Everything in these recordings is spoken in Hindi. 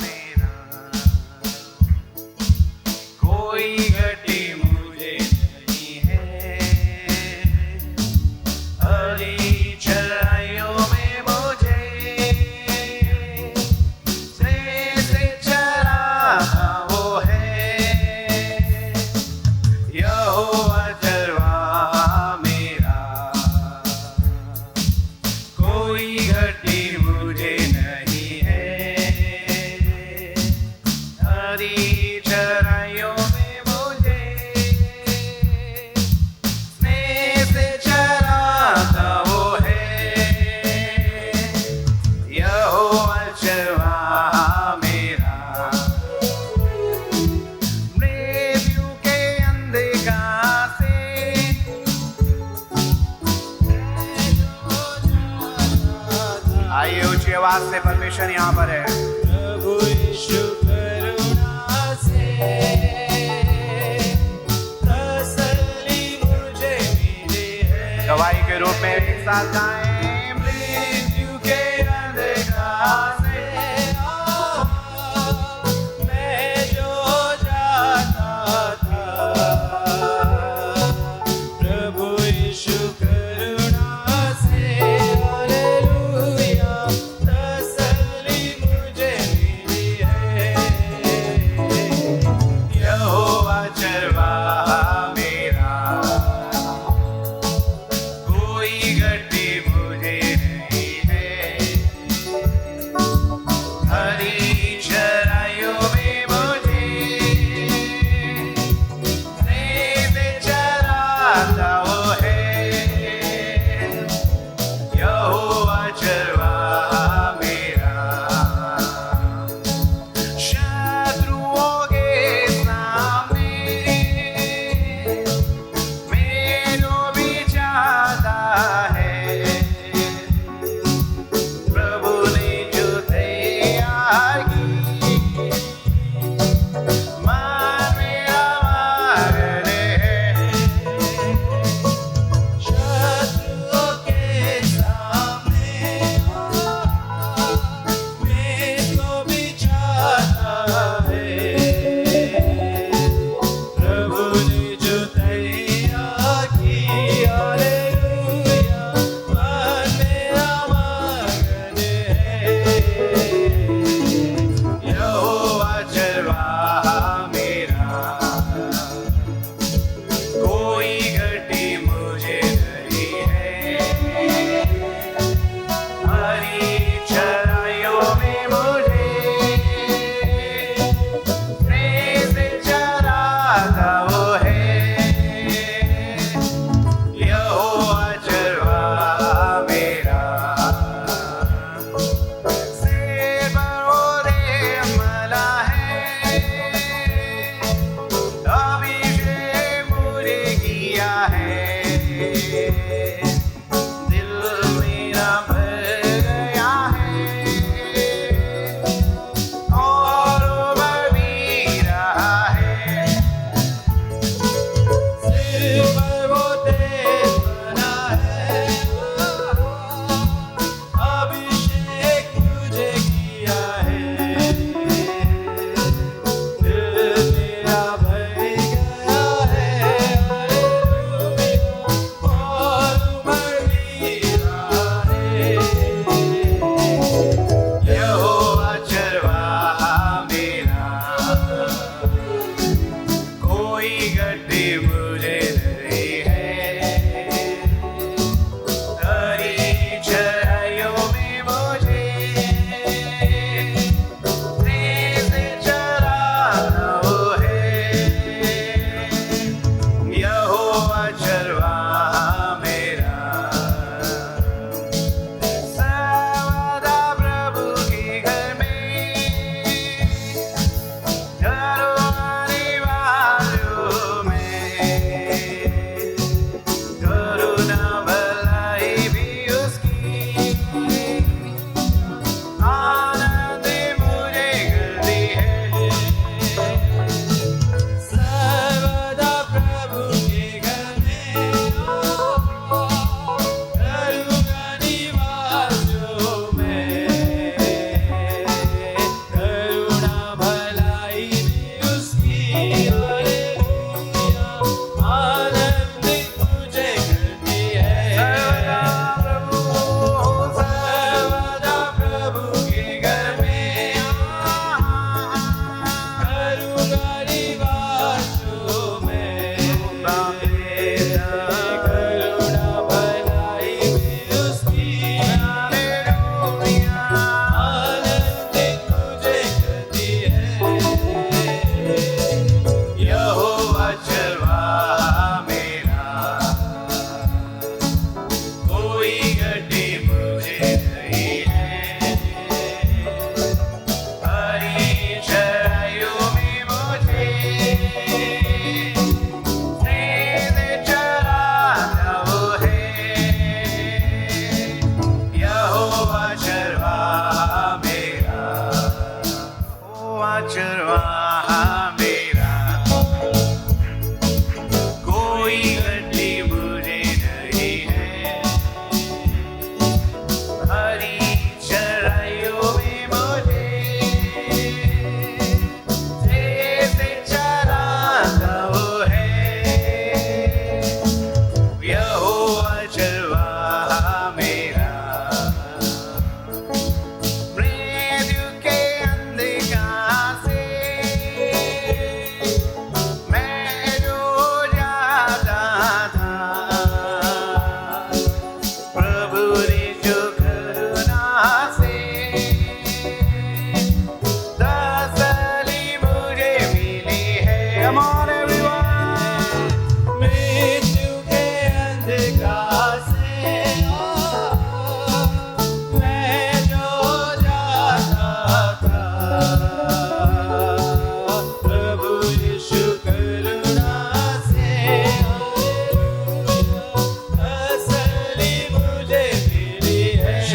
मेरा कोई घटी मुझे नहीं है, हरी चराइयों में मुझे स्नेह से चराता वो है, यहोवा चरवाहा मेरा, कोई घटी मुझे नहीं है, हरी चराइयों में मुझे स्नेह से चराता वो है, यहोवा चरवाहा मेरा। मृत्यु के अंधकार से आइए ऊंची आवाज से परमेश्वर यहाँ पर है। प्रभु यीशु करुणा से तसल्ली मुझे मिली है। गवाही के रूप में एक साथ गाएं। मृत्यु के अंधकार से मैं जो जाता था, प्रभु यीशु करुणा से हालेलुया तसल्ली मुझे मिली है। यहोवा चरवाहा मेरा, कोई घटी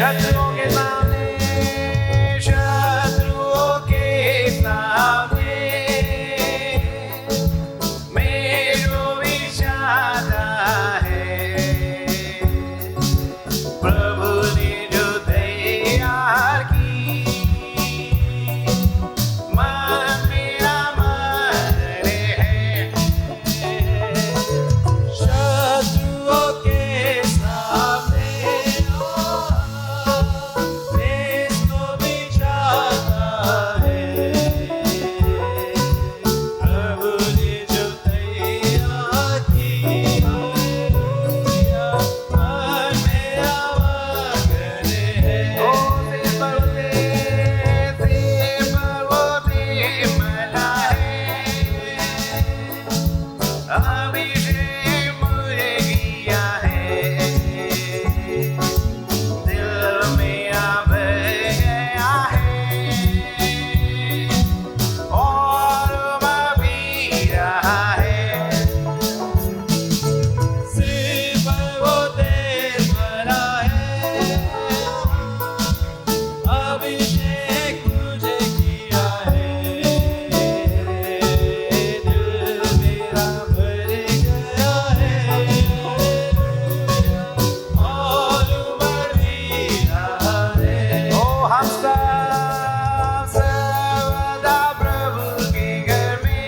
शत्रुओं के सामने, शत्रुओं के सामने मेरो विशादा है। प्रभु ने जो तैयार की, मन मेरा मरे है। शत्रुओं के सामने इसको बिछाता है। प्रभु ने जो तैयार की, हालेलुया, मन मेरा मगन है। ओ सिर पर वो दीप मला है। अभिषेक मुझे किया है। दिल मेरा भर गया है और भी रहा है। सिर पर वो तेल भरा है। अभिषेक मुझे किया है। दिल मेरा भर गया है। हालेलुया, और उमड़ भी रहा है। ओ हम सब सर्वदा प्रभु के घर में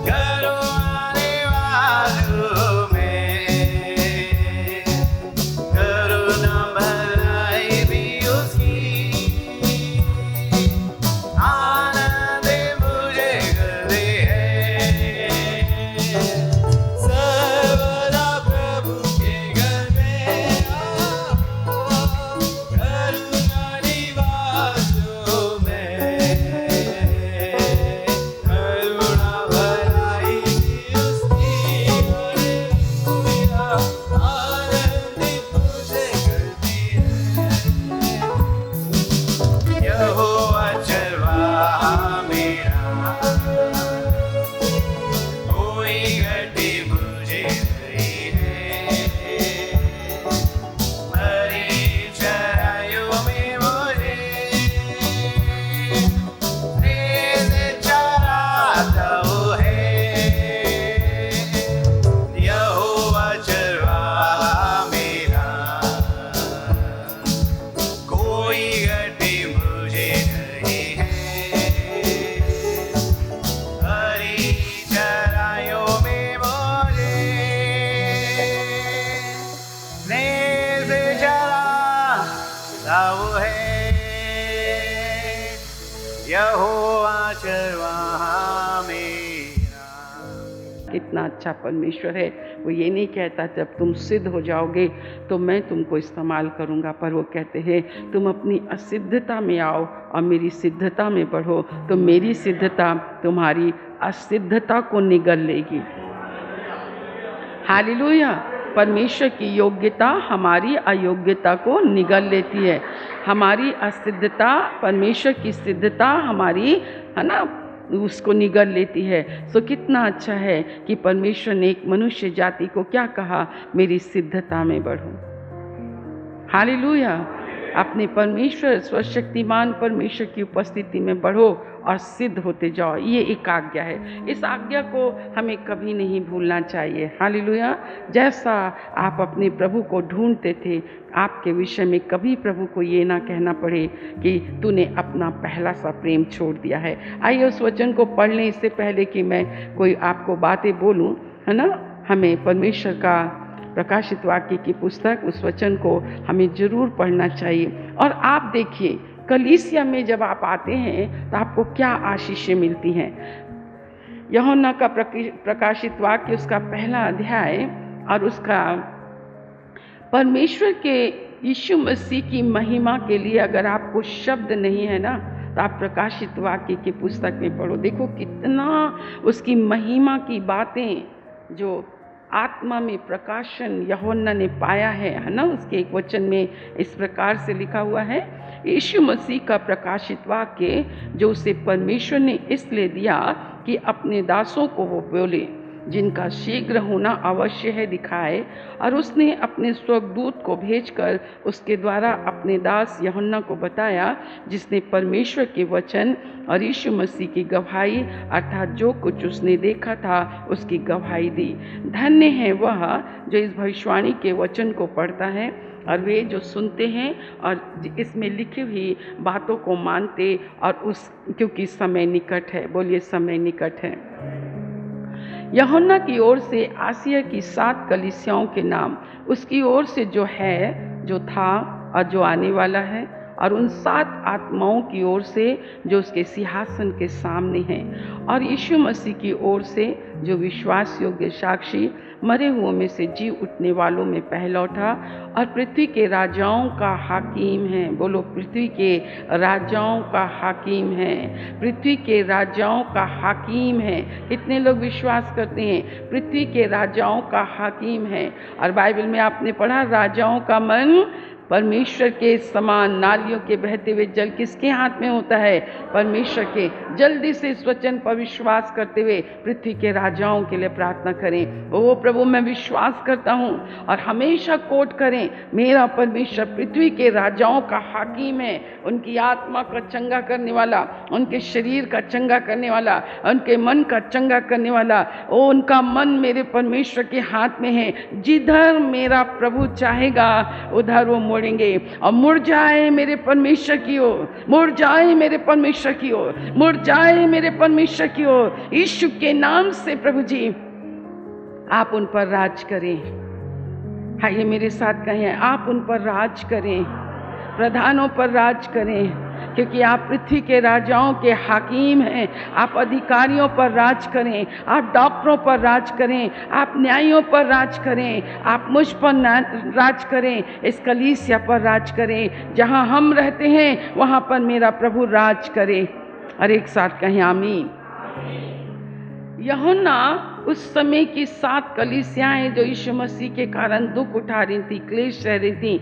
घरों आने वालों में करुणा भलाई भी उसकी, आनंद मुझे गले है। सर्वदा प्रभु के घर में करुणा निवासों में करुणा भलाई भी उसकी, हालेलुया, आनंदित मुझे करती है। यहोवा चरवाहा मेरा, कोई घटी मुझे नहीं है। हरी चराइयों में मुझे तेज चराता वो है। यहोवा चरवाहा मेरा, कोई घटी मुझे नहीं है। हरी चराइयों में मुझे स्नेह से चराता वो है। यहोवा चरवाहा मेरा। कितना अच्छा परमेश्वर है। वो ये नहीं कहता जब तुम सिद्ध हो जाओगे तो मैं तुमको इस्तेमाल करूँगा, पर वो कहते हैं तुम अपनी असिद्धता में आओ और मेरी सिद्धता में बढ़ो, तो मेरी सिद्धता तुम्हारी असिद्धता को निगल लेगी। हालेलुया। परमेश्वर की योग्यता हमारी अयोग्यता को निगल लेती है। हमारी असिद्धता, परमेश्वर की सिद्धता हमारी, है ना, उसको निगल लेती है। सो कितना अच्छा है कि परमेश्वर ने एक मनुष्य जाति को क्या कहा, मेरी सिद्धता में बढ़ो। हालेलुया। अपने परमेश्वर, स्वशक्तिमान परमेश्वर की उपस्थिति में बढ़ो और सिद्ध होते जाओ। ये एक आज्ञा है। इस आज्ञा को हमें कभी नहीं भूलना चाहिए। हालेलुया। जैसा आप अपने प्रभु को ढूंढते थे, आपके विषय में कभी प्रभु को ये ना कहना पड़े कि तूने अपना पहला सा प्रेम छोड़ दिया है। आइए उस वचन को पढ़ लें इससे पहले कि मैं कोई आपको बातें बोलूं, है ना। हमें परमेश्वर का प्रकाशित वाक्य की पुस्तक, उस वचन को हमें ज़रूर पढ़ना चाहिए। और आप देखिए, कलीसिया में जब आप आते हैं तो आपको क्या आशीषें मिलती हैं। यूहन्ना का प्रकाशित वाक्य, उसका पहला अध्याय और उसका परमेश्वर के यीशु मसीह की महिमा के लिए अगर आपको शब्द नहीं है ना, तो आप प्रकाशित वाक्य की पुस्तक में पढ़ो। देखो कितना उसकी महिमा की बातें जो आत्मा में प्रकाशन यूहन्ना ने पाया है ना। उसके एक वचन में इस प्रकार से लिखा हुआ है, यीशु मसीह का प्रकाशित वाक्य जो उसे परमेश्वर ने इसलिए दिया कि अपने दासों को वो बोले जिनका शीघ्र होना अवश्य है दिखाए, और उसने अपने स्वर्गदूत को भेजकर उसके द्वारा अपने दास यूहन्ना को बताया, जिसने परमेश्वर के वचन और यीशु मसीह की गवाही अर्थात जो कुछ उसने देखा था उसकी गवाही दी। धन्य है वह जो इस भविष्यवाणी के वचन को पढ़ता है और वे जो सुनते हैं और इसमें लिखी हुई बातों को मानते, और क्योंकि समय निकट है। बोलिए समय निकट है। यूहन्ना की ओर से आसिया की 7 कलीसियाओं के नाम, उसकी ओर से जो है, जो था और जो आने वाला है, और उन 7 आत्माओं की ओर से जो उसके सिंहासन के सामने हैं, और यीशु मसीह की ओर से जो विश्वास योग्य साक्षी, मरे हुओं में से जी उठने वालों में पहला उठा, और पृथ्वी के राजाओं का हाकिम है। बोलो, पृथ्वी के राजाओं का हाकिम है। पृथ्वी के राजाओं का हाकिम है। कितने लोग विश्वास करते हैं? पृथ्वी के राजाओं का हाकिम है। और बाइबल में आपने पढ़ा, राजाओं का मन परमेश्वर के समान, नालियों के बहते हुए जल किसके हाथ में होता है? परमेश्वर के। जल्दी से इस वचन पर विश्वास करते हुए पृथ्वी के राजाओं के लिए प्रार्थना करें। ओ प्रभु, मैं विश्वास करता हूँ, और हमेशा कोट करें, मेरा परमेश्वर पृथ्वी के राजाओं का हाकिम है। उनकी आत्मा का चंगा करने वाला, उनके शरीर का चंगा करने वाला, उनके मन का चंगा करने वाला। ओ, उनका मन मेरे परमेश्वर के हाथ में है। जिधर मेरा प्रभु चाहेगा उधर वो मुड़ेंगे, और मुड़ जाए मेरे परमेश्वर की ओर, मुड़ जाए मेरे परमेश्वर की ओर, मुड़ जाए मेरे परमेश्वर की ओर। यीशु के नाम से प्रभु जी आप उन पर राज करें। आइए मेरे साथ कहें, आप उन पर राज करें, प्रधानों पर राज करें, क्योंकि आप पृथ्वी के राजाओं के हाकिम हैं। आप अधिकारियों पर राज करें, आप डॉक्टरों पर राज करें, आप न्यायियों पर राज करें, आप मुझ पर राज करें, इस कलीसिया पर राज करें। जहां हम रहते हैं वहां पर मेरा प्रभु राज करे। और एक साथ कहें आमीन। यूहन्ना उस समय की 7 कलीसियाएं जो यीशु मसीह के कारण दुख उठा रही थी, क्लेश सह रही थी,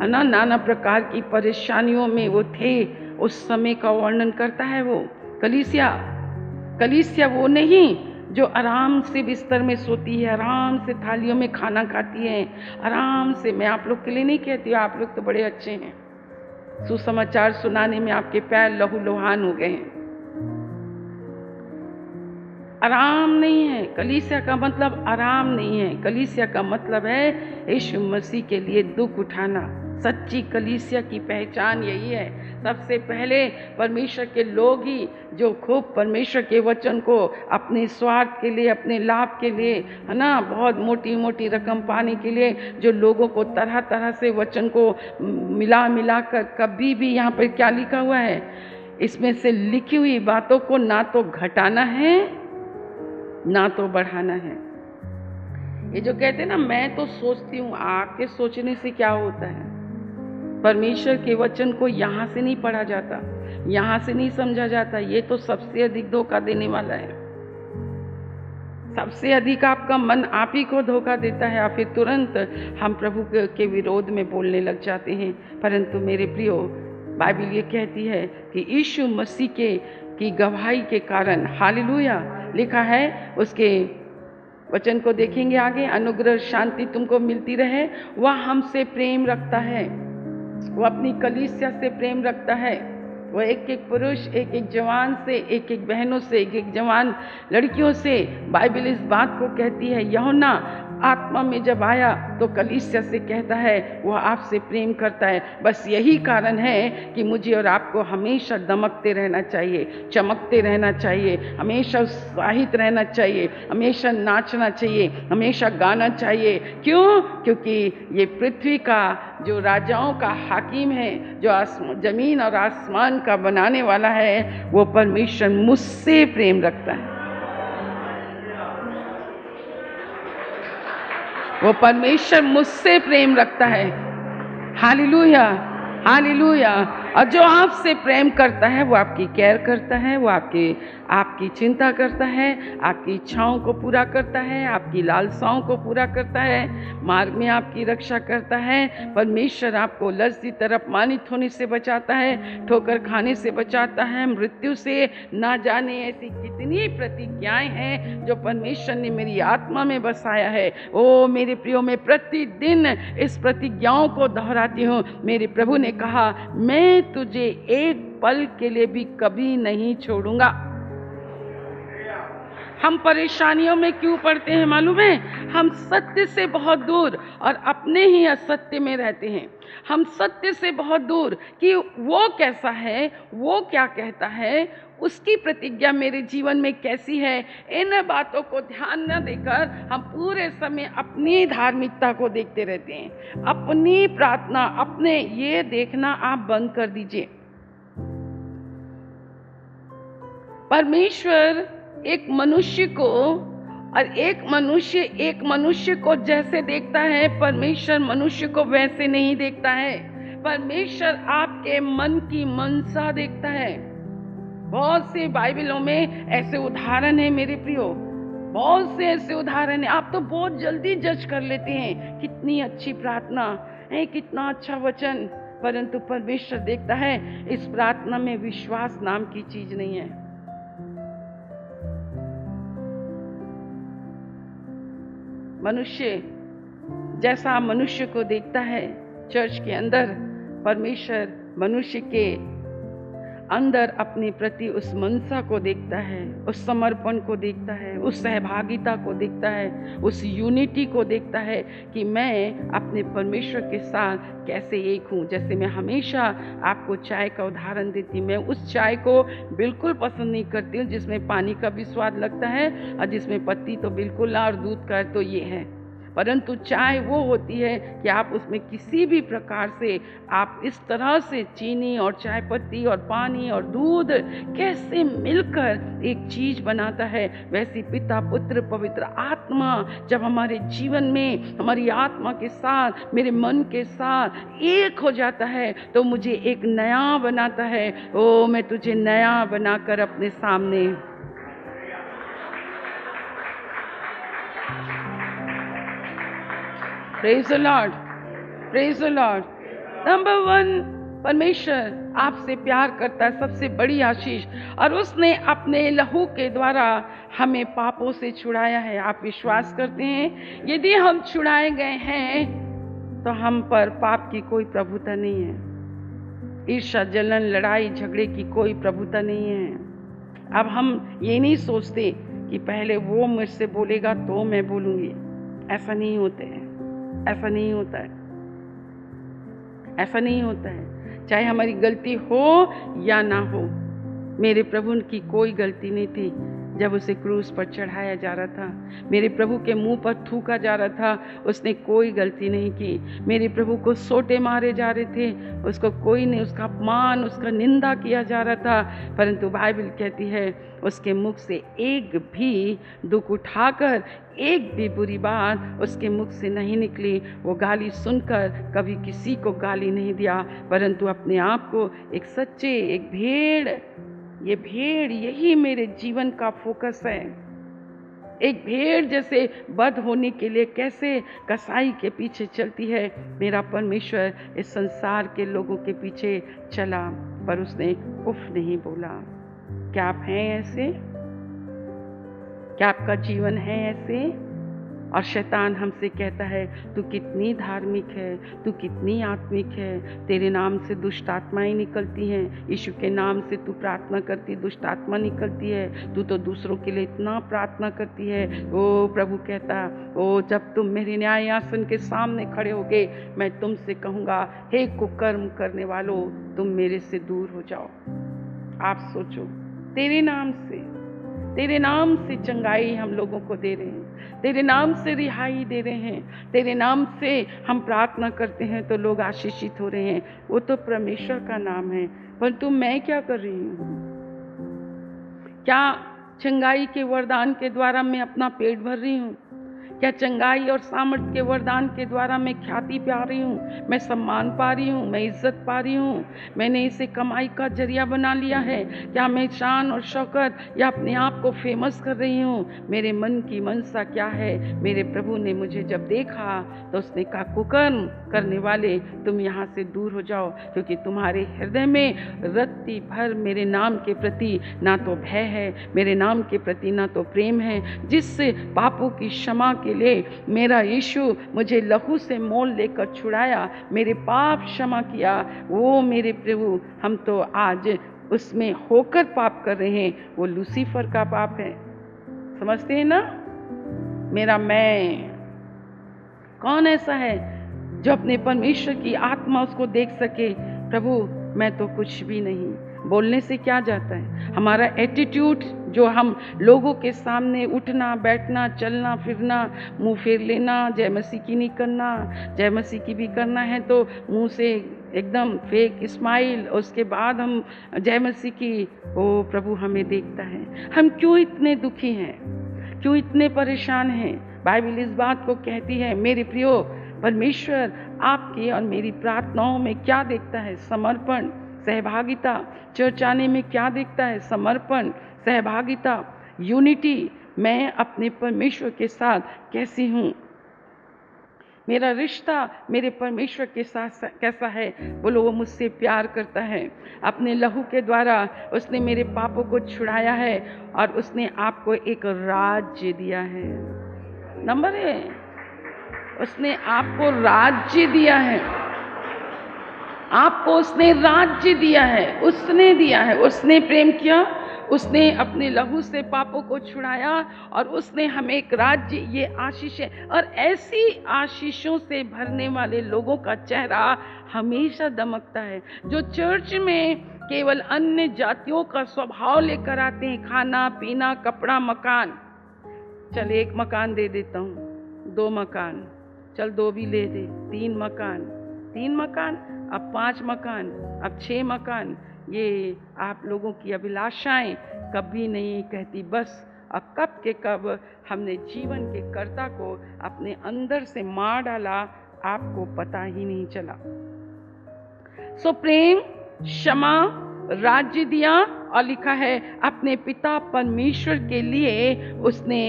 है ना, नाना प्रकार की परेशानियों में वो थे, उस समय का वर्णन करता है। वो कलीसिया वो नहीं जो आराम से बिस्तर में सोती है, आराम से थालियों में खाना खाती है, आराम से। मैं आप लोग के लिए नहीं कहती हूँ, आप लोग तो बड़े अच्छे हैं, सुसमाचार सुनाने में आपके पैर लहूलुहान हो गए हैं। आराम नहीं है कलीसिया का मतलब, आराम नहीं है। कलीसिया का मतलब है यीशु मसीह के लिए दुख उठाना। सच्ची कलीसिया की पहचान यही है। सबसे पहले परमेश्वर के लोग ही जो खूब परमेश्वर के वचन को अपने स्वार्थ के लिए, अपने लाभ के लिए, है ना, बहुत मोटी मोटी रकम पाने के लिए, जो लोगों को तरह तरह से वचन को मिला कर, कभी भी यहाँ पर क्या लिखा हुआ है, इसमें से लिखी हुई बातों को ना तो घटाना है ना तो बढ़ाना है। ये जो कहते हैं ना, मैं तो सोचती हूँ, आपके सोचने से क्या होता है? परमेश्वर के वचन को यहाँ से नहीं पढ़ा जाता, यहाँ से नहीं समझा जाता। ये तो सबसे अधिक धोखा देने वाला है। सबसे अधिक आपका मन आप ही को धोखा देता है, और फिर तुरंत हम प्रभु के विरोध में बोलने लग जाते हैं। परंतु मेरे प्रियो, बाइबल ये कहती है कि यीशु मसीह की गवाही के कारण, हालेलुया, लिखा है, उसके वचन को देखेंगे आगे, अनुग्रह शांति तुमको मिलती रहे। वह हमसे प्रेम रखता है, वो अपनी कलीसिया से प्रेम रखता है। वो एक एक पुरुष, एक एक जवान से, एक एक बहनों से, एक एक जवान लड़कियों से बाइबल इस बात को कहती है। यूहन्ना आत्मा में जब आया तो कलीसिया से कहता है वह आपसे प्रेम करता है। बस यही कारण है कि मुझे और आपको हमेशा दमकते रहना चाहिए, चमकते रहना चाहिए, हमेशा उत्साहित रहना चाहिए, हमेशा नाचना चाहिए, हमेशा गाना चाहिए। क्यों? क्योंकि ये पृथ्वी का जो राजाओं का हाकिम है, जो जमीन और आसमान का बनाने वाला है, वो परमेश्वर मुझसे प्रेम रखता है। वो परमेश्वर मुझसे प्रेम रखता है। Hallelujah, hallelujah. और जो आपसे प्रेम करता है वो आपकी केयर करता है, वो आपकी चिंता करता है, आपकी इच्छाओं को पूरा करता है, आपकी लालसाओं को पूरा करता है, मार्ग में आपकी रक्षा करता है। परमेश्वर आपको लज्जित और अपमानित होने से बचाता है, ठोकर खाने से बचाता है, मृत्यु से ना जाने ऐसी कितनी प्रतिज्ञाएं हैं जो परमेश्वर ने मेरी आत्मा में बसाया है। ओ मेरे प्रियो, मैं प्रतिदिन इस प्रतिज्ञाओं को दोहराती हूँ। मेरे प्रभु ने कहा, मैं तुझे एक पल के लिए भी कभी नहीं छोड़ूंगा। हम परेशानियों में क्यों पड़ते हैं मालूम है? हम सत्य से बहुत दूर और अपने ही असत्य में रहते हैं। हम सत्य से बहुत दूर कि वो कैसा है, वो क्या कहता है, उसकी प्रतिज्ञा मेरे जीवन में कैसी है, इन बातों को ध्यान न देकर हम पूरे समय अपनी धार्मिकता को देखते रहते हैं। अपनी प्रार्थना, अपने ये देखना आप बंद कर दीजिए। परमेश्वर एक मनुष्य को जैसे देखता है, परमेश्वर मनुष्य को वैसे नहीं देखता है। परमेश्वर आपके मन की मनसा देखता है। बहुत से बाइबलों में ऐसे उदाहरण है मेरे प्रियो, बहुत से ऐसे उदाहरण है। आप तो बहुत जल्दी जज कर लेते हैं, कितनी अच्छी प्रार्थना है, कितना अच्छा वचन, परंतु परमेश्वर देखता है इस प्रार्थना में विश्वास नाम की चीज नहीं है। मनुष्य जैसा मनुष्य को देखता है, चर्च के अंदर परमेश्वर मनुष्य के अंदर अपने प्रति उस मनसा को देखता है, उस समर्पण को देखता है, उस सहभागिता को देखता है, उस यूनिटी को देखता है कि मैं अपने परमेश्वर के साथ कैसे एक हूँ। जैसे मैं हमेशा आपको चाय का उदाहरण देती, मैं उस चाय को बिल्कुल पसंद नहीं करती हूँ जिसमें पानी का भी स्वाद लगता है और जिसमें पत्ती तो बिल्कुल, और दूध का तो ये है। परंतु चाय वो होती है कि आप उसमें किसी भी प्रकार से आप इस तरह से चीनी और चाय पत्ती और पानी और दूध कैसे मिलकर एक चीज बनाता है, वैसी पिता पुत्र पवित्र आत्मा जब हमारे जीवन में हमारी आत्मा के साथ, मेरे मन के साथ एक हो जाता है तो मुझे एक नया बनाता है। ओ मैं तुझे नया बनाकर अपने सामने, praise the Lord, praise the Lord. Number 1, परमेश्वर आपसे प्यार करता है, सबसे बड़ी आशीष, और उसने अपने लहू के द्वारा हमें पापों से छुड़ाया है। आप विश्वास करते हैं? यदि हम छुड़ाए गए हैं तो हम पर पाप की कोई प्रभुता नहीं है, ईर्ष्या जलन लड़ाई झगड़े की कोई प्रभुता नहीं है। अब हम ये नहीं सोचते कि पहले वो मुझसे बोलेगा तो मैं बोलूँगी। ऐसा नहीं होता है, ऐसा नहीं होता है, ऐसा नहीं होता है। चाहे हमारी गलती हो या ना हो, मेरे प्रभु की कोई गलती नहीं थी जब उसे क्रूस पर चढ़ाया जा रहा था। मेरे प्रभु के मुंह पर थूका जा रहा था, उसने कोई गलती नहीं की। मेरे प्रभु को सोटे मारे जा रहे थे, उसको कोई नहीं, उसका अपमान, उसका निंदा किया जा रहा था, परंतु बाइबल कहती है उसके मुख से एक भी दुख उठाकर एक भी बुरी बात उसके मुख से नहीं निकली। वो गाली सुनकर कभी किसी को गाली नहीं दिया, परंतु अपने आप को एक सच्चे, एक भेड़, ये भेड़ यही मेरे जीवन का फोकस है। एक भेड़ जैसे बध होने के लिए कैसे कसाई के पीछे चलती है, मेरा परमेश्वर इस संसार के लोगों के पीछे चला, पर उसने उफ नहीं बोला। क्या आप हैं ऐसे? क्या आपका जीवन है ऐसे? और शैतान हमसे कहता है तू कितनी धार्मिक है, तू कितनी आत्मिक है, तेरे नाम से दुष्ट आत्माएं निकलती हैं, यीशु के नाम से तू प्रार्थना करती दुष्ट आत्मा निकलती है, तू तो दूसरों के लिए इतना प्रार्थना करती है। ओ प्रभु कहता, ओ जब तुम मेरे न्याय आसन के सामने खड़े होगे, मैं तुमसे कहूँगा, हे कुकर्म करने वालों, तुम मेरे से दूर हो जाओ। आप सोचो, तेरे नाम से चंगाई हम लोगों को दे रहे हैं, तेरे नाम से रिहाई दे रहे हैं, तेरे नाम से हम प्रार्थना करते हैं तो लोग आशीषित हो रहे हैं। वो तो परमेश्वर का नाम है, परंतु मैं क्या कर रही हूँ? क्या चंगाई के वरदान के द्वारा मैं अपना पेट भर रही हूँ? क्या चंगाई और सामर्थ्य के वरदान के द्वारा मैं ख्याति पा रही हूँ, मैं सम्मान पा रही हूँ, मैं इज्जत पा रही हूँ, मैंने इसे कमाई का जरिया बना लिया है? क्या मैं शान और शौकत या अपने आप को फेमस कर रही हूँ? मेरे मन की मनसा क्या है? मेरे प्रभु ने मुझे जब देखा तो उसने कहा, कुकर्म करने वाले, तुम यहाँ से दूर हो जाओ, क्योंकि तुम्हारे हृदय में रत्ती भर मेरे नाम के प्रति ना तो भय है, मेरे नाम के प्रति ना तो प्रेम है, जिससे पापों की क्षमा के लिए मेरा यीशु मुझे लहू से मोल लेकर छुड़ाया, मेरे पाप क्षमा किया। वो मेरे प्रभु, हम तो आज उसमें होकर पाप कर रहे हैं। वो लूसीफर का पाप है, समझते हैं ना? मेरा मैं, कौन ऐसा है जो अपने परमेश्वर की आत्मा उसको देख सके? प्रभु मैं तो कुछ भी नहीं। बोलने से क्या जाता है? हमारा एटीट्यूड, जो हम लोगों के सामने उठना बैठना चलना फिरना, मुंह फेर लेना, जय मसीह की नहीं करना, जय मसीह की भी करना है तो मुंह से एकदम फेक स्माइल, उसके बाद हम जय मसीह की। ओ प्रभु हमें देखता है। हम क्यों इतने दुखी हैं, क्यों इतने परेशान हैं? बाइबल इस बात को कहती है, मेरे प्रियो, परमेश्वर आपकी और मेरी प्रार्थनाओं में क्या देखता है? समर्पण, सहभागिता। चर्च आने में क्या देखता है? समर्पण, सहभागिता, यूनिटी। मैं अपने परमेश्वर के साथ कैसी हूँ? मेरा रिश्ता मेरे परमेश्वर के साथ कैसा है? बोलो, वो मुझसे प्यार करता है। अपने लहू के द्वारा उसने मेरे पापों को छुड़ाया है और उसने आपको एक राज्य दिया है। नंबर है, उसने आपको राज्य दिया है। आपको उसने राज्य दिया है, उसने दिया है। उसने प्रेम किया, उसने अपने लहू से पापों को छुड़ाया और उसने हमें एक राज्य, ये आशीष है। और ऐसी आशीषों से भरने वाले लोगों का चेहरा हमेशा दमकता है, जो चर्च में केवल अन्य जातियों का स्वभाव लेकर आते हैं। खाना पीना कपड़ा मकान, चल 1 मकान दे देता हूँ, 2 मकान, चल 2 भी ले दे, 3 मकान, 3 मकान, अब 5 मकान, अब 6 मकान। ये आप लोगों की अभिलाषाएं कभी नहीं कहती बस। अब कब के कब हमने जीवन के कर्ता को अपने अंदर से मार डाला, आपको पता ही नहीं चला। सो प्रेम, क्षमा, राज्य दिया और लिखा है अपने पिता परमेश्वर के लिए उसने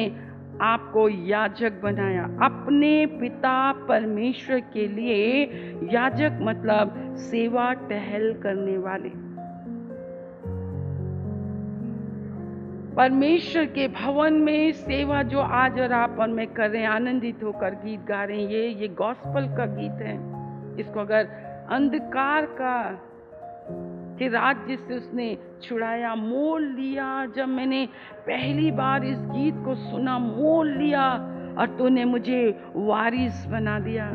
आपको याजक बनाया। अपने पिता परमेश्वर के लिए याजक मतलब सेवा टहल करने वाले। परमेश्वर के भवन में सेवा जो आज और आप और मैं कर रहे हैं, आनंदित होकर गीत गा रहे हैं, ये गॉस्पल का गीत है। इसको अगर अंधकार का के राज्य से उसने छुड़ाया, मोल लिया। जब मैंने पहली बार इस गीत को सुना, मोल लिया और तूने मुझे वारिस बना दिया,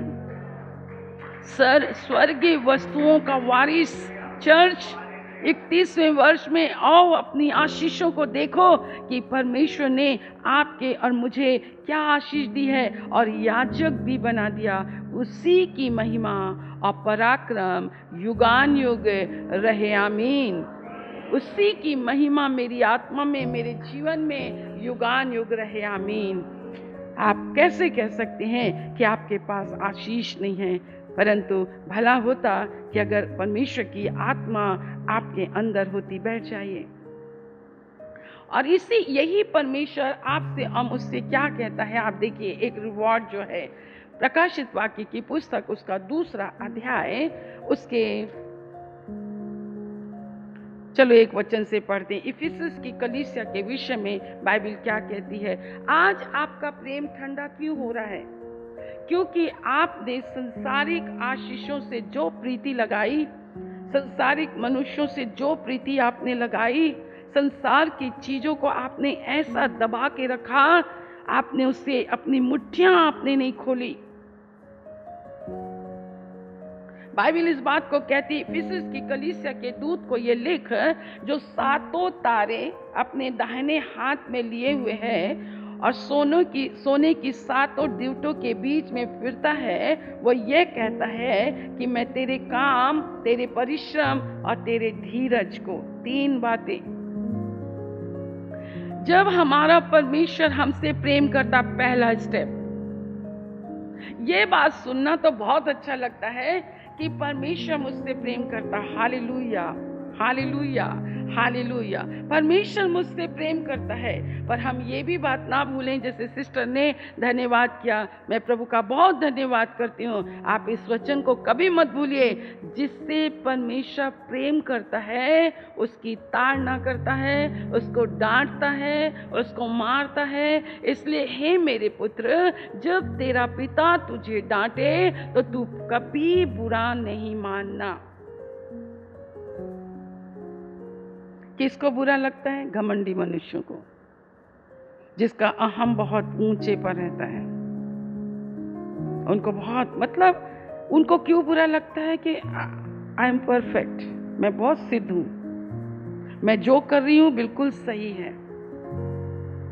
स्वर्गीय वस्तुओं का वारिस। चर्च 31वें वर्ष में आओ, अपनी आशीषों को देखो कि परमेश्वर ने आपके और मुझे क्या आशीष दी है, और याजक भी बना दिया। उसी की महिमा और पराक्रम युगान युग रहे, आमीन। उसी की महिमा मेरी आत्मा में, मेरे जीवन में युगान युग रहे, आमीन। आप कैसे कह सकते हैं कि आपके पास आशीष नहीं है? परंतु भला होता कि अगर परमेश्वर की आत्मा आपके अंदर होती, बैठ जाइए। और यही परमेश्वर आपसे और मुझसे क्या कहता है, आप देखिए। एक रिवॉर्ड जो है, प्रकाशित वाक्य की पुस्तक उसका 2 अध्याय, उसके चलो 1 वचन से पढ़ते हैं। इफिसस की कलीसिया के विषय में बाइबल क्या कहती है? आज आपका प्रेम ठंडा क्यों हो रहा है? क्योंकि आपने संसारिक आशीषों से जो प्रीति लगाई, संसारिक मनुष्यों से जो प्रीति आपने लगाई, संसार की चीजों को आपने ऐसा दबा के रखा, आपने उससे अपनी मुट्ठियां आपने नहीं खोली। बाइबल इस बात को कहती है, इफिसस की कलीसिया के दूत को ये लिख, जो 7 तारे अपने दाहिने हाथ में लिए हुए है और सोने की 7 दीवटों के बीच में फिरता है, वो ये कहता है कि मैं तेरे काम, तेरे परिश्रम और तेरे धीरज को, 3 बातें। जब हमारा परमेश्वर हमसे प्रेम करता, पहला स्टेप, ये बात सुनना तो बहुत अच्छा लगता है कि परमेश्वर मुझसे प्रेम करता। Hallelujah, hallelujah, hallelujah. परमेश्वर मुझसे प्रेम करता है। पर हम ये भी बात ना भूलें, जैसे सिस्टर ने धन्यवाद किया, मैं प्रभु का बहुत धन्यवाद करती हूँ। आप इस वचन को कभी मत भूलिए, जिससे परमेश्वर प्रेम करता है उसकी ताड़ना करता है, उसको डांटता है, उसको मारता है। इसलिए हे मेरे पुत्र, जब तेरा पिता तुझे डांटे तो तू कभी बुरा नहीं मानना। किसको बुरा लगता है? घमंडी मनुष्यों को, जिसका अहम बहुत ऊंचे पर रहता है। उनको बहुत उनको क्यों बुरा लगता है कि आई एम परफेक्ट, मैं बहुत सिद्ध हूं, मैं जो कर रही हूं बिल्कुल सही है,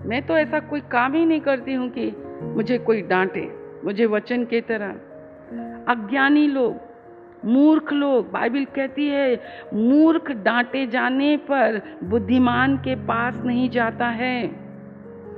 मैं तो ऐसा कोई काम ही नहीं करती हूं कि मुझे कोई डांटे। मुझे वचन की तरह अज्ञानी लोग, मूर्ख लोग, बाइबल कहती है मूर्ख डांटे जाने पर बुद्धिमान के पास नहीं जाता है।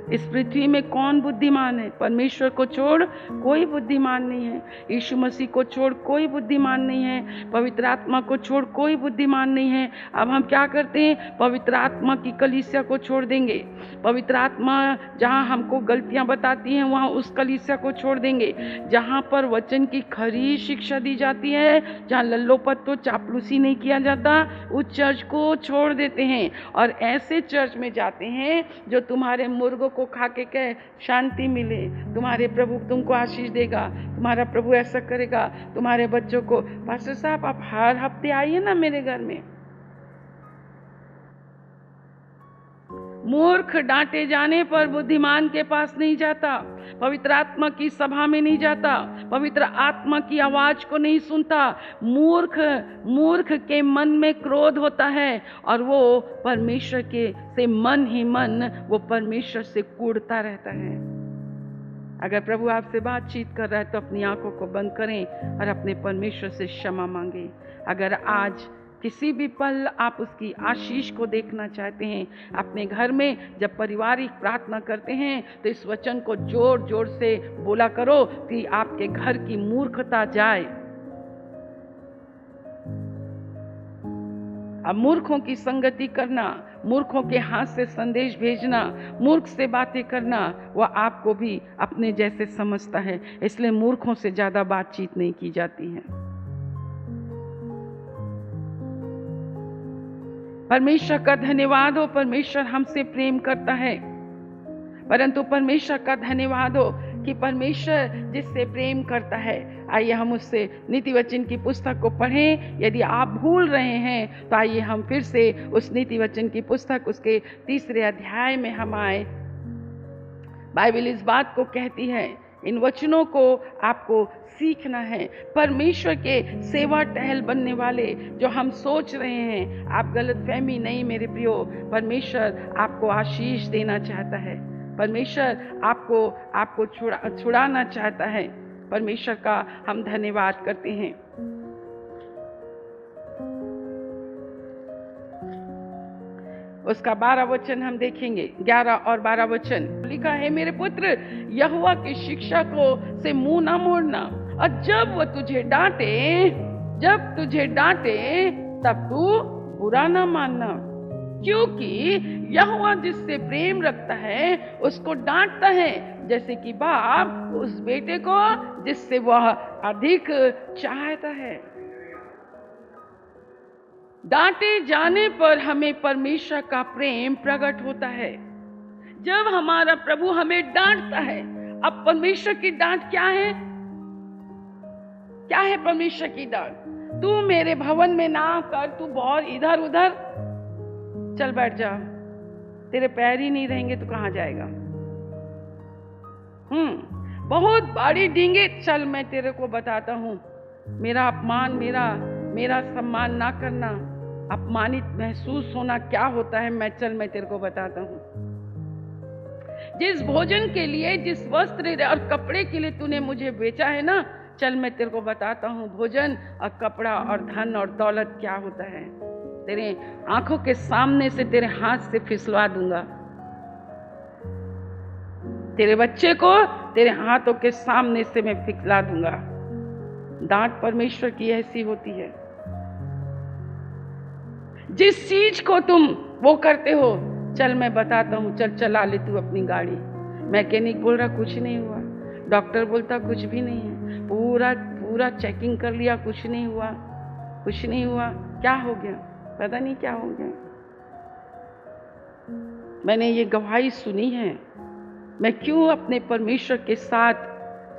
इस पृथ्वी में कौन बुद्धिमान है? परमेश्वर को छोड़ कोई बुद्धिमान नहीं है। यीशु मसीह को छोड़ कोई बुद्धिमान नहीं है। पवित्र आत्मा को छोड़ कोई बुद्धिमान नहीं है। अब हम क्या करते हैं? पवित्र आत्मा की कलीसिया को छोड़ देंगे। पवित्र आत्मा जहाँ हमको गलतियाँ बताती हैं वहाँ उस कलीसिया को छोड़ देंगे। जहाँ पर वचन की खरी शिक्षा दी जाती है, जहाँ लल्लोपत तो चापलूसी नहीं किया जाता, उस चर्च को छोड़ देते हैं और ऐसे चर्च में जाते हैं जो तुम्हारे मुर्गों को खा के कहे शांति मिले, तुम्हारे प्रभु तुमको आशीष देगा, तुम्हारा प्रभु ऐसा करेगा, तुम्हारे बच्चों को। पास्टर साहब, आप हर हफ्ते आइए ना मेरे घर में। मूर्ख डांटे जाने पर बुद्धिमान के पास नहीं जाता, पवित्र आत्मा की सभा में नहीं जाता, पवित्र आत्मा की आवाज को नहीं सुनता। मूर्ख के मन में क्रोध होता है और वो परमेश्वर के से मन ही मन वो परमेश्वर से कूड़ता रहता है। अगर प्रभु आपसे बातचीत कर रहा है तो अपनी आंखों को बंद करें और अपने परमेश्वर से क्षमा मांगे। अगर आज किसी भी पल आप उसकी आशीष को देखना चाहते हैं, अपने घर में जब पारिवारिक प्रार्थना करते हैं तो इस वचन को जोर जोर से बोला करो कि आपके घर की मूर्खता जाए। अब मूर्खों की संगति करना, मूर्खों के हाथ से संदेश भेजना, मूर्ख से बातें करना, वह आपको भी अपने जैसे समझता है। इसलिए मूर्खों से ज्यादा बातचीत नहीं की जाती है। परमेश्वर का धन्यवाद हो, परमेश्वर हमसे प्रेम करता है। परंतु परमेश्वर का धन्यवाद हो कि परमेश्वर जिससे प्रेम करता है। आइए हम उससे नीति वचन की पुस्तक को पढ़ें। यदि आप भूल रहे हैं तो आइए हम फिर से उस नीति वचन की पुस्तक उसके 3 अध्याय में हम आए। बाइबल इस बात को कहती है, इन वचनों को आपको सीखना है। परमेश्वर के सेवा टहल बनने वाले जो हम सोच रहे हैं, आप गलतफहमी नहीं मेरे प्रियो, परमेश्वर आपको आशीष देना चाहता है। परमेश्वर आपको छुड़ाना चाहता है। परमेश्वर का हम धन्यवाद करते हैं। उसका 12 वचन हम देखेंगे, 11 और 12 वचन लिखा है, मेरे पुत्र यहोवा की शिक्षा से मुंह ना मोड़ना, और जब वो तुझे डांटे तब तू बुरा ना मानना, क्योंकि यहोवा जिससे प्रेम रखता है उसको डांटता है, जैसे कि बाप उस बेटे को जिससे वह अधिक चाहता है। डांटे जाने पर हमें परमेश्वर का प्रेम प्रकट होता है। जब हमारा प्रभु हमें डांटता है, अब परमेश्वर की डांट क्या है? क्या है परमेश्वर की डांट? तू मेरे भवन में ना कर, तू बहुत इधर उधर चल बैठ जा, तेरे पैर ही नहीं रहेंगे तो कहां जाएगा? बहुत बड़ी डींगे, चल मैं तेरे को बताता हूं, मेरा अपमान, मेरा सम्मान ना करना, अपमानित महसूस होना क्या होता है, मैं तेरे को बताता हूं। जिस भोजन के लिए, जिस वस्त्र और कपड़े के लिए तूने मुझे बेचा है ना, चल मैं तेरे को बताता हूं भोजन और कपड़ा और धन और दौलत क्या होता है। तेरे आंखों के सामने से तेरे हाथ से फिसलवा दूंगा, तेरे बच्चे को तेरे हाथों के सामने से मैं फिसला दूंगा। डांट परमेश्वर की ऐसी होती है। जिस चीज को तुम वो करते हो, चल मैं बताता हूँ, चल चला ले तू अपनी गाड़ी। मैकेनिक बोल रहा कुछ नहीं हुआ, डॉक्टर बोलता कुछ भी नहीं है, पूरा पूरा चेकिंग कर लिया, कुछ नहीं हुआ, कुछ नहीं हुआ। क्या हो गया? पता नहीं क्या हो गया। मैंने ये गवाही सुनी है। मैं क्यों अपने परमेश्वर के साथ,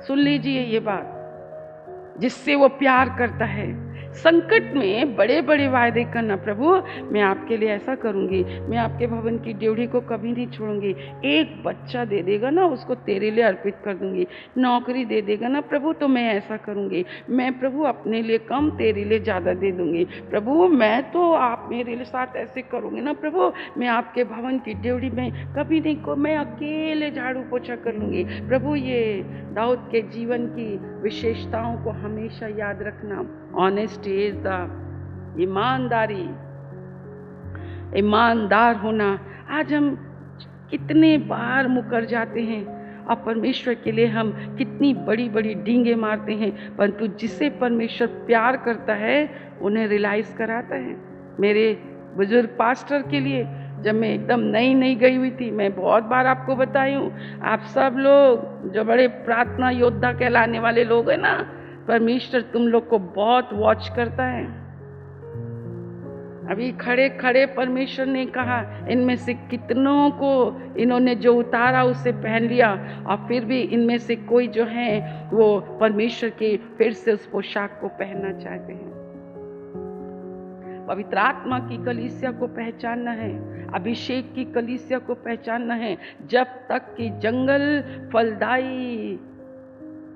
सुन लीजिए ये बात, जिससे वो प्यार करता है। संकट में बड़े बड़े वायदे करना, प्रभु मैं आपके लिए ऐसा करूंगी, मैं आपके भवन की ड्योढ़ी को कभी नहीं छोड़ूंगी, एक बच्चा दे देगा ना उसको तेरे लिए अर्पित कर दूंगी, नौकरी दे देगा ना प्रभु तो मैं ऐसा करूंगी, मैं प्रभु अपने लिए कम तेरे लिए ज़्यादा दे दूंगी, प्रभु मैं तो आप मेरे लिए साथ ऐसे करूंगी ना प्रभु, मैं आपके भवन की ड्योढ़ी में कभी नहीं को मैं अकेले झाड़ू पोछा कर लूँगी। प्रभु ये दाऊद के जीवन की विशेषताओं को हमेशा याद रखना। ऑनेस्टी इज द ईमानदारी, ईमानदार होना। आज हम कितने बार मुकर जाते हैं और परमेश्वर के लिए हम कितनी बड़ी बड़ी डींगे मारते हैं, परंतु जिसे परमेश्वर प्यार करता है उन्हें रियलाइज कराता है। मेरे बुजुर्ग पास्टर के लिए जब मैं एकदम नई गई हुई थी, मैं बहुत बार आपको बताई हूँ, आप सब लोग जो बड़े प्रार्थना योद्धा कहलाने वाले लोग हैं ना, परमेश्वर तुम लोग को बहुत वॉच करता है। अभी खड़े खड़े परमेश्वर ने कहा इनमें से कितनों को इन्होंने जो उतारा उसे पहन लिया, और फिर भी इनमें से कोई जो है वो परमेश्वर के फिर से उस पोशाक को पहनना चाहते हैं। पवित्र आत्मा की कलीसिया को पहचानना है, अभिषेक की कलीसिया को पहचानना है। जब तक कि जंगल फलदायी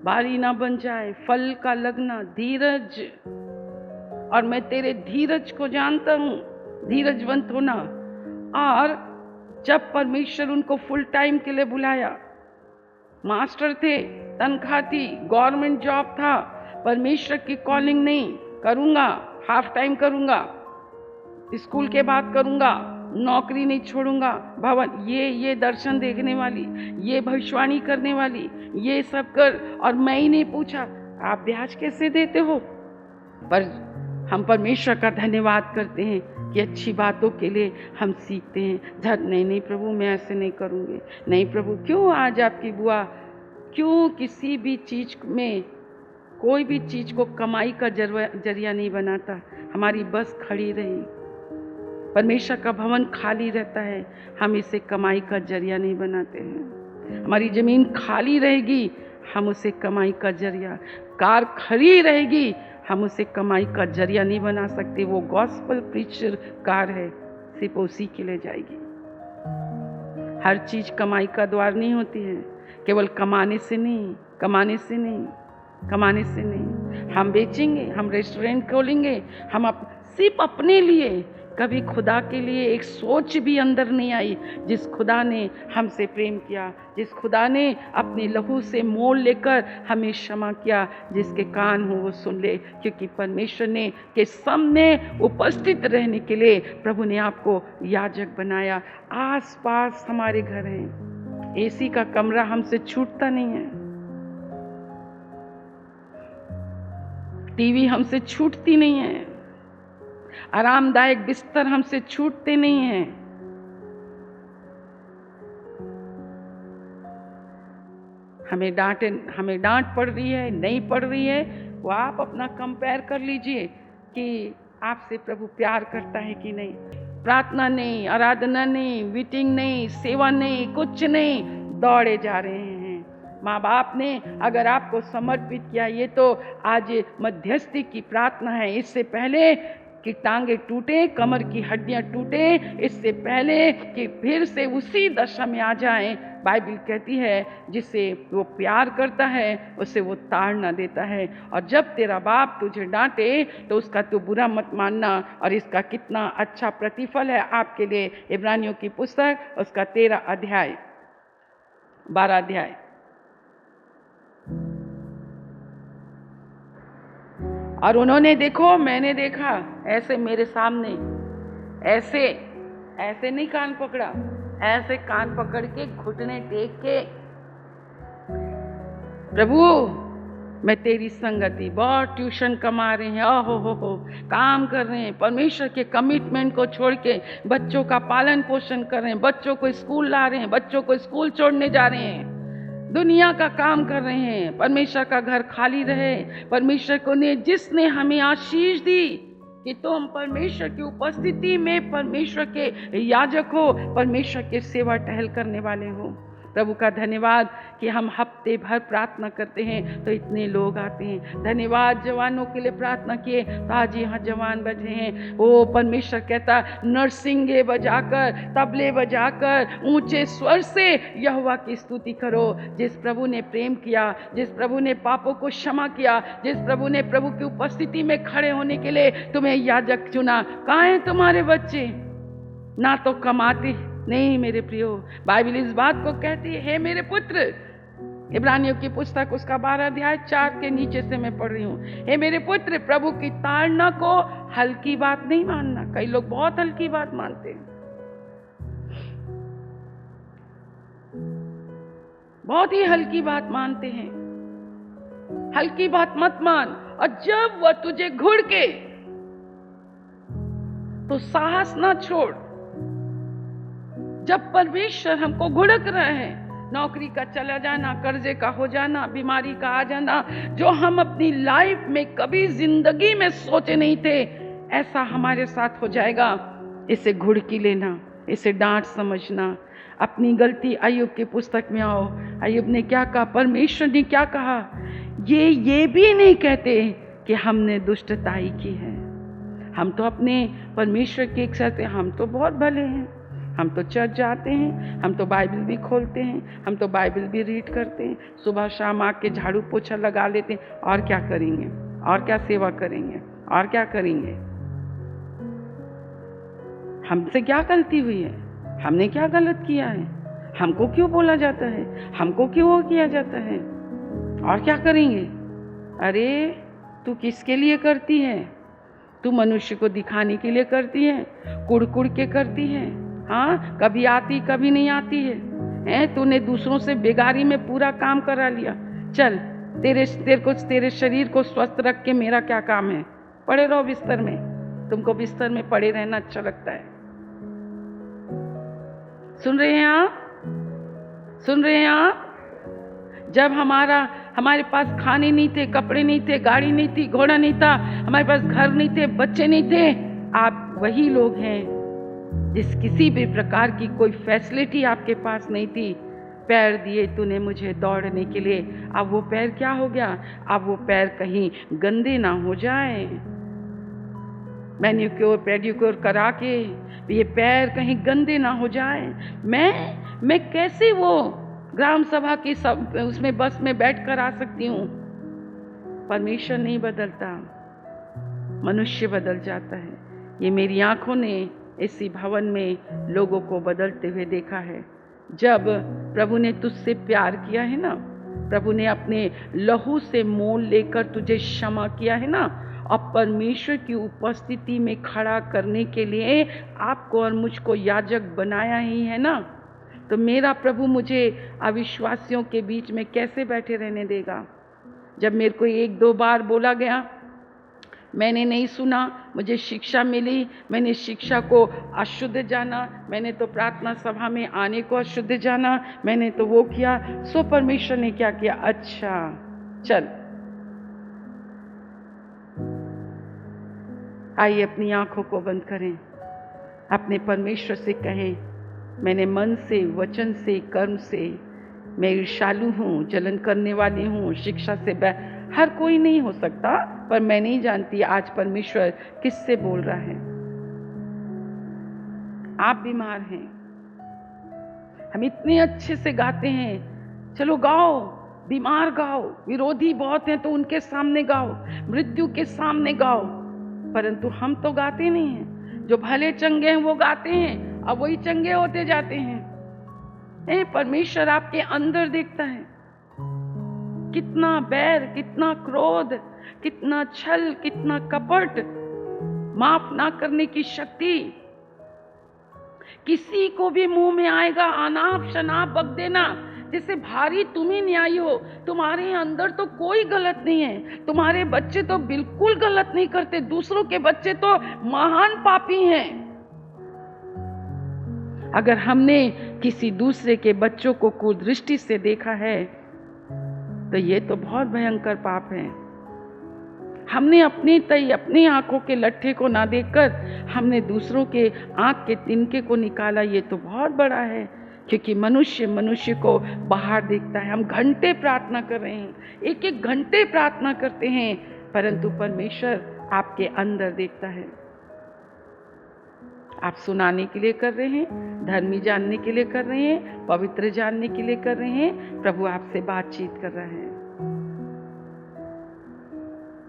बारी ना बन जाए, फल का लगना, धीरज, और मैं तेरे धीरज को जानता हूँ, धीरजवंत होना। और जब परमेश्वर उनको फुल टाइम के लिए बुलाया, मास्टर थे, तनख्वाह थी, गवर्नमेंट जॉब था, परमेश्वर की कॉलिंग नहीं, करूँगा, हाफ टाइम करूँगा, स्कूल के बाद करूँगा, नौकरी नहीं छोड़ूंगा, भवन, ये दर्शन देखने वाली, ये भविष्यवाणी करने वाली, ये सब कर। और मैं ही नहीं पूछा आप ब्याज कैसे देते हो, पर हम परमेश्वर का धन्यवाद करते हैं कि अच्छी बातों के लिए हम सीखते हैं। नहीं प्रभु मैं ऐसे नहीं करूँगी, नहीं प्रभु। क्यों आज आपकी बुआ क्यों किसी भी चीज़ में, कोई भी चीज़ को कमाई का जरिया नहीं बनाता। हमारी बस खड़ी रही, परमेश्वर का भवन खाली रहता है, हम इसे कमाई का जरिया नहीं बनाते हैं। हमारी ज़मीन खाली रहेगी, हम उसे कमाई का जरिया, कार खड़ी रहेगी, हम उसे कमाई का जरिया नहीं बना सकते। वो गॉस्पल प्रीचर कार है, सिर्फ उसी के लिए जाएगी। हर चीज़ कमाई का द्वार नहीं होती है, केवल कमाने से नहीं, कमाने से नहीं, कमाने से नहीं। हम बेचेंगे, हम रेस्टोरेंट खोलेंगे, हम सिर्फ अपने लिए, कभी खुदा के लिए एक सोच भी अंदर नहीं आई। जिस खुदा ने हमसे प्रेम किया, जिस खुदा ने अपने लहू से मोल लेकर हमें क्षमा किया, जिसके कान हो वो सुन ले, क्योंकि परमेश्वर ने के सामने उपस्थित रहने के लिए प्रभु ने आपको याजक बनाया। आस पास हमारे घर हैं, एसी का कमरा हमसे छूटता नहीं है, टीवी हमसे छूटती नहीं है, आरामदायक बिस्तर हमसे छूटते नहीं हैं। हमें डांट पड़ रही है, नहीं पड़ रही है, वो आप अपना कंपेयर कर लीजिए कि आपसे प्रभु प्यार करता है कि नहीं। प्रार्थना नहीं, आराधना नहीं, मीटिंग नहीं, सेवा नहीं, कुछ नहीं, दौड़े जा रहे हैं। माँ बाप ने अगर आपको समर्पित किया, ये तो आज मध्यस्थी की प्रार्थना है, इससे पहले कि टांगे टूटे, कमर की हड्डियां टूटे, इससे पहले कि फिर से उसी दशा में आ जाएं, बाइबल कहती है जिसे वो प्यार करता है उसे वो ताड़ना देता है। और जब तेरा बाप तुझे डांटे तो उसका तू बुरा मत मानना, और इसका कितना अच्छा प्रतिफल है आपके लिए। इब्रानियों की पुस्तक उसका 13 अध्याय 12 अध्याय। और उन्होंने देखो, मैंने देखा, ऐसे मेरे सामने, ऐसे नहीं कान पकड़ा, ऐसे कान पकड़ के घुटने टेक के प्रभु मैं तेरी संगति, बहुत ट्यूशन कमा रहे हैं, हो काम कर रहे हैं, परमेश्वर के कमिटमेंट को छोड़ के बच्चों का पालन पोषण कर रहे हैं, बच्चों को स्कूल ला रहे हैं, बच्चों को स्कूल छोड़ने जा रहे हैं, दुनिया का काम कर रहे हैं, परमेश्वर का घर खाली रहे। परमेश्वर को ने जिसने हमें आशीष दी कि तुम परमेश्वर की उपस्थिति में परमेश्वर के याजक हो, परमेश्वर के सेवा टहल करने वाले हो। प्रभु का धन्यवाद कि हम हफ्ते भर प्रार्थना करते हैं तो इतने लोग आते हैं। धन्यवाद जवानों के लिए प्रार्थना किए तो आज यहाँ जवान बजे हैं। ओ परमेश्वर कहता नरसिंगे बजाकर, तबले बजाकर, ऊंचे स्वर से यहोवा की स्तुति करो। जिस प्रभु ने प्रेम किया, जिस प्रभु ने पापों को क्षमा किया, जिस प्रभु ने प्रभु की उपस्थिति में खड़े होने के लिए तुम्हें याजक चुना, कहाँ हैं तुम्हारे बच्चे? ना तो कमाते नहीं मेरे प्रियो। बाइबल इस बात को कहती है, हे मेरे पुत्र, इब्रानियों की पुस्तक उसका 12 अध्याय 4 के नीचे से मैं पढ़ रही हूँ। हे मेरे पुत्र, प्रभु की ताड़ना को हल्की बात नहीं मानना। कई लोग बहुत हल्की बात मानते हैं, बहुत ही हल्की बात मानते हैं। हल्की बात मत मान। और जब वह तुझे घुड़के तो साहस ना छोड़। जब परमेश्वर हमको घुड़क रहे हैं, नौकरी का चला जाना, कर्जे का हो जाना, बीमारी का आ जाना, जो हम अपनी लाइफ में कभी जिंदगी में सोचे नहीं थे, ऐसा हमारे साथ हो जाएगा। इसे घुड़की लेना, इसे डांट समझना। अपनी गलती अय्यूब की पुस्तक में आओ। अय्यूब ने क्या कहा, परमेश्वर ने क्या कहा, ये भी नहीं कहते कि हमने दुष्टताई की है। हम तो अपने परमेश्वर की इच्छा से हम तो बहुत भले हैं। हम तो चर्च जाते हैं, हम तो बाइबल भी खोलते हैं, हम तो बाइबल भी रीड करते हैं, सुबह शाम आके झाड़ू पोछा लगा लेते हैं। और क्या करेंगे? और क्या सेवा करेंगे? और क्या करेंगे? हमसे क्या गलती हुई है? हमने क्या गलत किया है? हमको क्यों बोला जाता है? हमको क्यों वो किया जाता है? और क्या करेंगे? अरे तू किसके लिए करती है? तू मनुष्य को दिखाने के लिए करती है, कुड़ के करती है। हाँ, कभी आती कभी नहीं आती है। तूने दूसरों से बेगारी में पूरा काम करा लिया। चल, तेरे शरीर को स्वस्थ रख के मेरा क्या काम है? पड़े रहो बिस्तर में। तुमको बिस्तर में पड़े रहना अच्छा लगता है। सुन रहे हैं आप? सुन रहे हैं आप? जब हमारे पास खाने नहीं थे, कपड़े नहीं थे, गाड़ी नहीं थी, घोड़ा नहीं था, हमारे पास घर नहीं थे, बच्चे नहीं थे, आप वही लोग हैं जिस किसी भी प्रकार की कोई फैसिलिटी आपके पास नहीं थी। पैर दिए तूने मुझे दौड़ने के लिए। अब वो पैर क्या हो गया? अब वो पैर कहीं गंदे ना हो जाए। मैनिक्योर पेडिक्योर करा के ये पैर कहीं गंदे ना हो जाए। मैं कैसे वो ग्राम सभा की सब उसमें बस में बैठ कर आ सकती हूँ? परमेश्वर नहीं बदलता, मनुष्य बदल जाता है। ये मेरी आंखों ने इसी भवन में लोगों को बदलते हुए देखा है। जब प्रभु ने तुझसे प्यार किया है ना, प्रभु ने अपने लहू से मोल लेकर तुझे क्षमा किया है ना, और परमेश्वर की उपस्थिति में खड़ा करने के लिए आपको और मुझको याजक बनाया ही है ना, तो मेरा प्रभु मुझे अविश्वासियों के बीच में कैसे बैठे रहने देगा? जब मेरे को 1-2 बार बोला गया, मैंने नहीं सुना, मुझे शिक्षा मिली, मैंने शिक्षा को अशुद्ध जाना, मैंने तो प्रार्थना सभा में आने को अशुद्ध जाना, मैंने तो वो किया। सो परमेश्वर ने क्या किया? अच्छा चल, आइए अपनी आंखों को बंद करें, अपने परमेश्वर से कहें, मैंने मन से, वचन से, कर्म से मैं ईर्ष्यालु हूँ, जलन करने वाली हूँ, शिक्षा से हर कोई नहीं हो सकता, पर मैं नहीं जानती आज परमेश्वर किससे बोल रहा है। आप बीमार हैं, हम इतने अच्छे से गाते हैं, चलो गाओ, बीमार गाओ, विरोधी बहुत हैं तो उनके सामने गाओ, मृत्यु के सामने गाओ, परंतु हम तो गाते नहीं हैं। जो भले चंगे हैं वो गाते हैं, अब वही चंगे होते जाते हैं। परमेश्वर आपके अंदर देखता है, कितना बैर, कितना क्रोध, कितना छल, कितना कपट, माफ ना करने की शक्ति। किसी को भी मुंह में आएगा अनाप शनाप बक देना, जैसे भारी तुम ही न्यायी हो। तुम्हारे अंदर तो कोई गलत नहीं है, तुम्हारे बच्चे तो बिल्कुल गलत नहीं करते, दूसरों के बच्चे तो महान पापी हैं। अगर हमने किसी दूसरे के बच्चों को कुदृष्टि से देखा है तो ये तो बहुत भयंकर पाप है। हमने अपनी आंखों के लट्ठे को ना देखकर हमने दूसरों के आंख के तिनके को निकाला, ये तो बहुत बड़ा है। क्योंकि मनुष्य को बाहर देखता है। हम घंटे प्रार्थना कर रहे हैं, एक एक घंटे प्रार्थना करते हैं, परंतु परमेश्वर आपके अंदर देखता है। आप सुनाने के लिए कर रहे हैं, धर्मी जानने के लिए कर रहे हैं, पवित्र जानने के लिए कर रहे हैं, प्रभु आपसे बातचीत कर रहा है।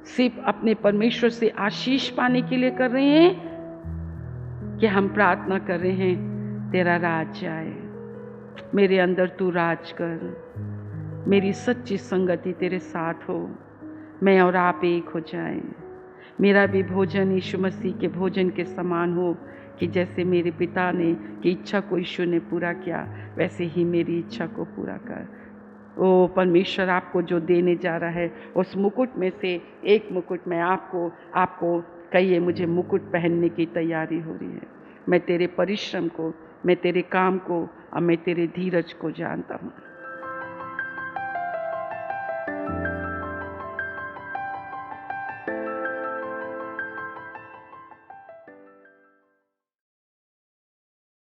सिर्फ अपने परमेश्वर से आशीष पाने के लिए कर रहे हैं कि हम प्रार्थना कर रहे हैं, तेरा राज आए, मेरे अंदर तू राज कर, मेरी सच्ची संगति तेरे साथ हो, मैं और आप एक हो जाएं, मेरा भी भोजन यीशु मसीह के भोजन के समान हो कि जैसे मेरे पिता ने की इच्छा को यीशु ने पूरा किया, वैसे ही मेरी इच्छा को पूरा कर। ओ परमेश्वर आपको जो देने जा रहा है, उस मुकुट में से एक मुकुट में आपको कहिए, मुझे मुकुट पहनने की तैयारी हो रही है। मैं तेरे परिश्रम को, मैं तेरे काम को और मैं तेरे धीरज को जानता हूँ।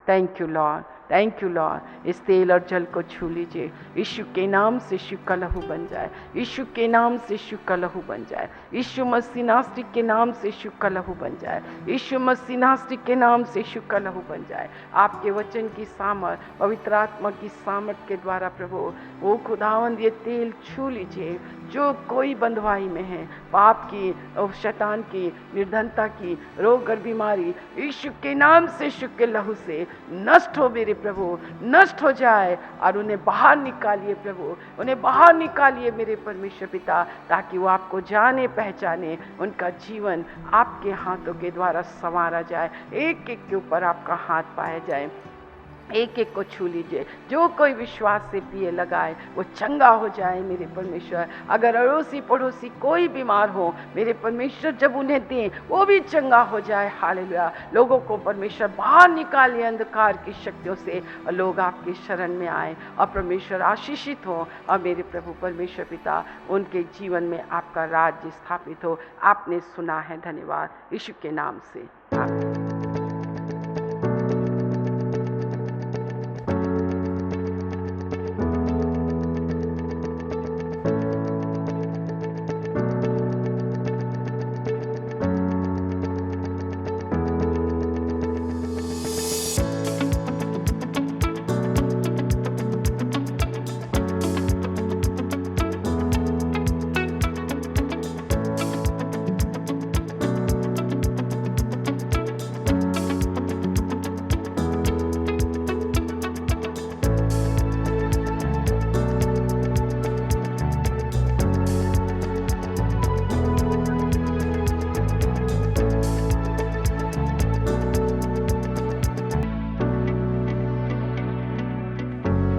Thank you Lord, thank you Lord. इस तेल और जल को छू लीजिए। यीशु के नाम से यीशु का लहू बन जाए, यीशु के नाम से यीशु का लहू बन जाए, यीशु मसीह नासरी के नाम से यीशु का लहू बन जाए, यीशु मसीह नासरी के नाम से यीशु का लहू बन जाए। आपके वचन की सामर्थ, पवित्र आत्मा की सामर्थ के द्वारा प्रभु वो खुदावंद ये तेल छू लीजिए। जो कोई बंधुआई में है, पाप की और शैतान की, निर्धनता की, रोग और बीमारी, यीशु के नाम से, यीशु के लहू से नष्ट हो मेरे प्रभु, नष्ट हो जाए और उन्हें बाहर निकालिए प्रभु, उन्हें बाहर निकालिए मेरे परमेश्वर पिता, ताकि वो आपको जाने पहचाने, उनका जीवन आपके हाथों के द्वारा संवारा जाए, एक एक के ऊपर आपका हाथ पाया जाए। एक एक को छू लीजिए। जो कोई विश्वास से पिए लगाए वो चंगा हो जाए मेरे परमेश्वर। अगर अड़ोसी पड़ोसी कोई बीमार हो मेरे परमेश्वर, जब उन्हें दें वो भी चंगा हो जाए। हालेलुया। लोगों को परमेश्वर बाहर निकालिए अंधकार की शक्तियों से और लोग आपकी शरण में आए और परमेश्वर आशीषित हो और मेरे प्रभु परमेश्वर पिता उनके जीवन में आपका राज्य स्थापित हो। आपने सुना है, धन्यवाद यीशु के नाम से, आमीन।